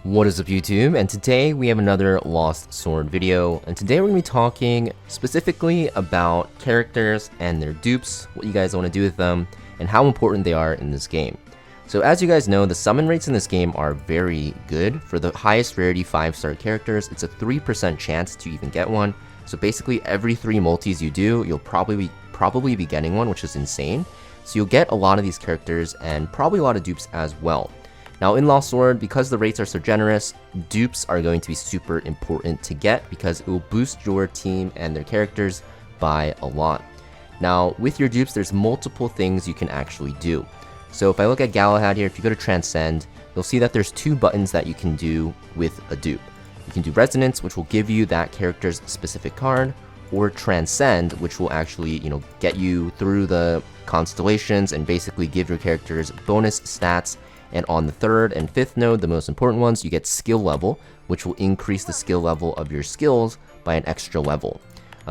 What is up YouTube, and today we have another Lost Sword video, and today we're going to be talking specifically about characters and their dupes, what you guys want to do with them, and how important they are in this game. So as you guys know, the summon rates in this game are very good. For the highest rarity 5-star characters, it's a 3% chance to even get one. So basically every 3 multis you do, you'll probably be getting one, which is insane. So you'll get a lot of these characters and probably a lot of dupes as well. Now in Lost Sword, because the rates are so generous, dupes are going to be super important to get because it will boost your team and their characters by a lot. Now with your dupes, there's multiple things you can actually do. So if I look at Galahad here, if you go to Transcend, you'll see that there's 2 buttons that you can do with a dupe. You can do Resonance, which will give you that character's specific card, or Transcend, which will actually, get you through the constellations and basically give your characters bonus stats. And on the 3rd and 5th node, the most important ones, you get skill level, which will increase the skill level of your skills by an extra level.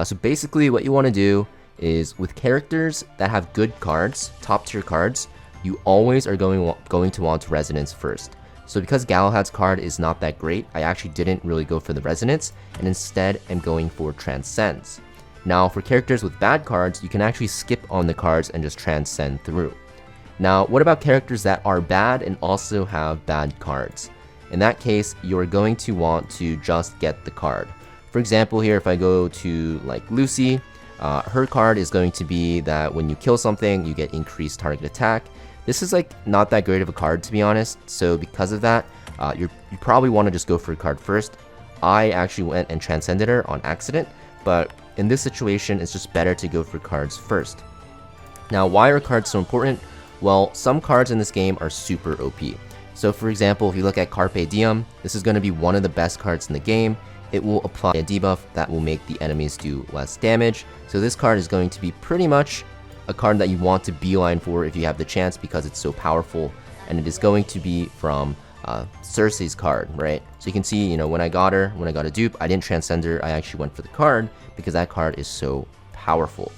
So basically what you want to do is with characters that have good cards, top tier cards, you always are going to want Resonance first. So because Galahad's card is not that great, I actually didn't really go for the Resonance, and instead am going for Transcends. Now for characters with bad cards, you can actually skip on the cards and just Transcend through. Now, what about characters that are bad and also have bad cards? In that case, you're going to want to just get the card. For example, here, if I go to like Lucy, her card is going to be that when you kill something, you get increased target attack. This is like not that great of a card, to be honest. So because of that, you probably want to just go for a card first. I actually went and transcended her on accident, but in this situation, it's just better to go for cards first. Now, why are cards so important? Well, some cards in this game are super OP. So for example, if you look at Carpe Diem, this is going to be one of the best cards in the game. It will apply a debuff that will make the enemies do less damage. So this card is going to be pretty much a card that you want to beeline for if you have the chance because it's so powerful. And it is going to be from Cersei's card, right? So you can see, when I got a dupe, I didn't transcend her, I actually went for the card because that card is so powerful.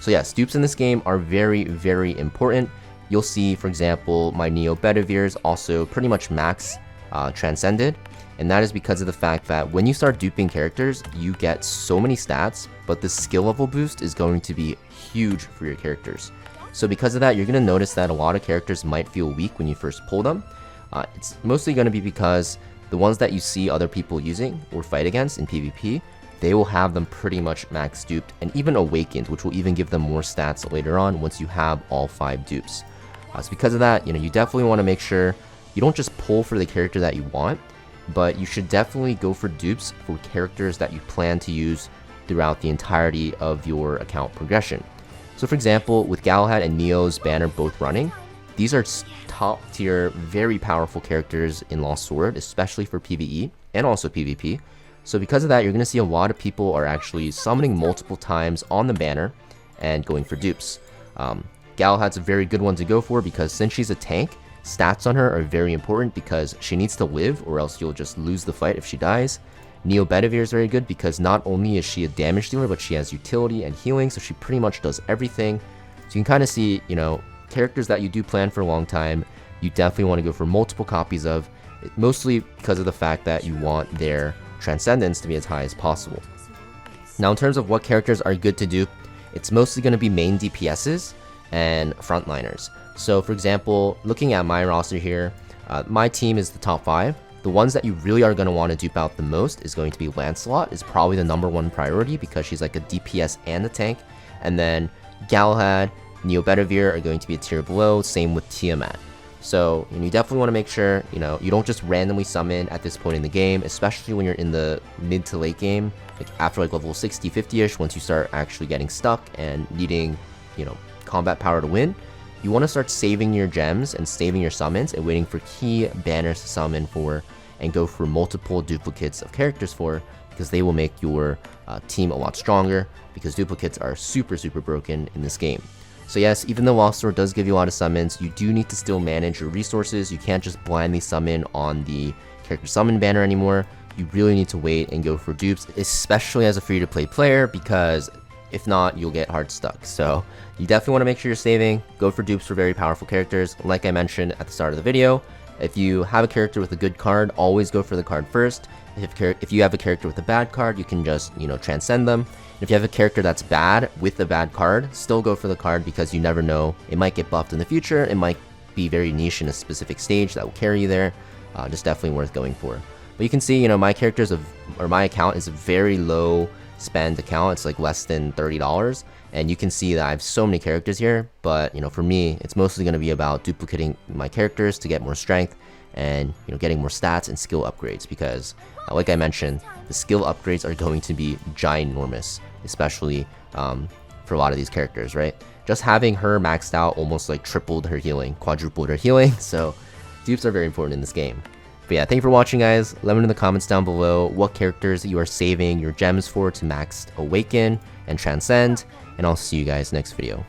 So yes, dupes in this game are very, very important. You'll see, for example, my Neo Bedivere is also pretty much max transcended, and that is because of the fact that when you start duping characters, you get so many stats, but the skill level boost is going to be huge for your characters. So because of that, you're going to notice that a lot of characters might feel weak when you first pull them. It's mostly going to be because the ones that you see other people using or fight against in PvP, they will have them pretty much max duped and even awakened, which will even give them more stats later on once you have all 5 dupes. So because of that, you definitely want to make sure you don't just pull for the character that you want, but you should definitely go for dupes for characters that you plan to use throughout the entirety of your account progression. So for example, with Galahad and Neo's banner both running, these are top tier, very powerful characters in Lost Sword, especially for PvE and also PvP. So because of that, you're going to see a lot of people are actually summoning multiple times on the banner and going for dupes. Galahad's a very good one to go for because since she's a tank, stats on her are very important because she needs to live or else you'll just lose the fight if she dies. Neo Bedivere is very good because not only is she a damage dealer, but she has utility and healing, so she pretty much does everything. So you can kind of see, characters that you do plan for a long time, you definitely want to go for multiple copies of, mostly because of the fact that you want their transcendence to be as high as possible. Now in terms of what characters are good to dupe, it's mostly going to be main DPSs and frontliners. So for example, looking at my roster here, my team is the top 5. The ones that you really are going to want to dupe out the most is going to be Lancelot, is probably the #1 priority because she's like a DPS and a tank. And then Galahad, Neo Bedivere are going to be a tier below, same with Tiamat. So you definitely want to make sure, you don't just randomly summon at this point in the game, especially when you're in the mid to late game, like after like level 60, 50-ish, once you start actually getting stuck and needing, combat power to win. You want to start saving your gems and saving your summons and waiting for key banners to summon for and go for multiple duplicates of characters for, because they will make your team a lot stronger because duplicates are super broken in this game. So yes, even though Lost Sword does give you a lot of summons, you do need to still manage your resources. You can't just blindly summon on the character summon banner anymore. You really need to wait and go for dupes, especially as a free-to-play player, because if not, you'll get hard stuck. So you definitely want to make sure you're saving, go for dupes for very powerful characters, like I mentioned at the start of the video, If you have a character with a good card, always go for the card first. If you have a character with a bad card, you can just, transcend them. If you have a character that's bad with a bad card, still go for the card because you never know. It might get buffed in the future. It might be very niche in a specific stage that will carry you there. Just definitely worth going for. But you can see, my my account is a very low spend account. It's like less than $30. And you can see that I have so many characters here. But, for me, it's mostly going to be about duplicating my characters to get more strength and, getting more stats and skill upgrades. Because, like I mentioned, the skill upgrades are going to be ginormous, especially for a lot of these characters, right? Just having her maxed out almost like tripled her healing, quadrupled her healing. So dupes are very important in this game. But yeah, thank you for watching, guys. Let me know in the comments down below what characters you are saving your gems for to max awaken and transcend. And I'll see you guys next video.